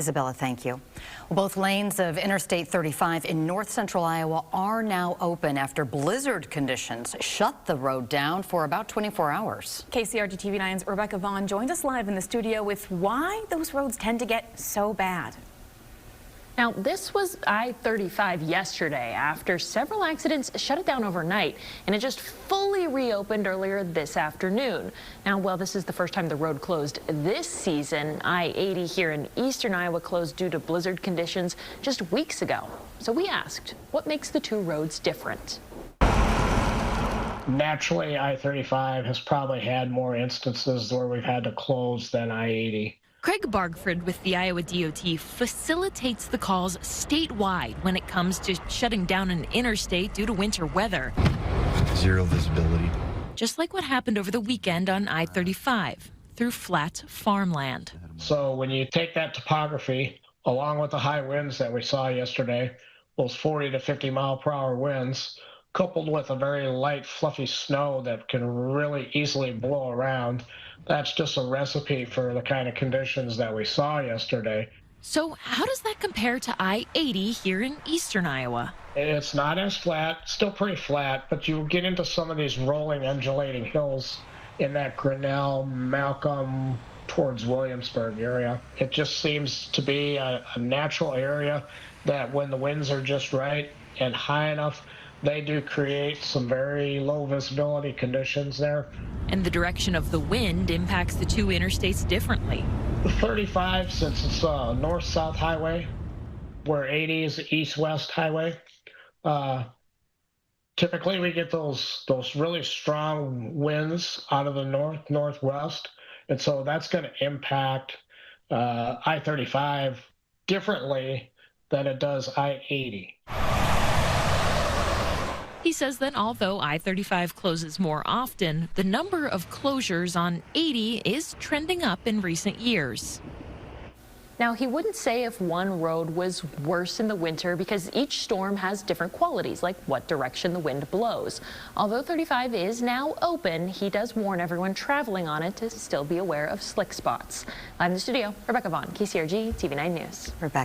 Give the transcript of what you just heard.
Isabella, thank you. Well, both lanes of Interstate 35 in north central Iowa are now open after blizzard conditions shut the road down for about 24 hours. KCRG TV9's Rebecca Vaughn joins us live in the studio with why those roads tend to get so bad. Now, this was I-35 yesterday after several accidents shut it down overnight, and it just fully reopened earlier this afternoon. Now, while this is the first time the road closed this season, I-80 here in eastern Iowa closed due to blizzard conditions just weeks ago. So we asked, what makes the two roads different? Naturally, I-35 has probably had more instances where we've had to close than I-80. Craig Bargford with the Iowa DOT facilitates the calls statewide when it comes to shutting down an interstate due to winter weather. Zero visibility. Just like what happened over the weekend on I-35 through flat farmland. So when you take that topography, along with the high winds that we saw yesterday, those 40 to 50 mile per hour winds, coupled with a very light, fluffy snow that can really easily blow around, that's just a recipe for the kind of conditions that we saw yesterday. So how does that compare to I-80 here in eastern Iowa? It's not as flat, still pretty flat, but you get into some of these rolling, undulating hills in that Grinnell, Malcolm, towards Williamsburg area. It just seems to be a natural area that when the winds are just right and high enough, they do create some very low visibility conditions there. And the direction of the wind impacts the two interstates differently. The 35, since it's a north-south highway, where 80 is the east-west highway, typically we get those really strong winds out of the north-northwest, and so that's going to impact I-35 differently than it does I-80. He says that although I-35 closes more often, the number of closures on 80 is trending up in recent years. Now, he wouldn't say if one road was worse in the winter because each storm has different qualities, like what direction the wind blows. Although 35 is now open, he does warn everyone traveling on it to still be aware of slick spots. Live in the studio, Rebecca Vaughn, KCRG TV9 News. Rebecca.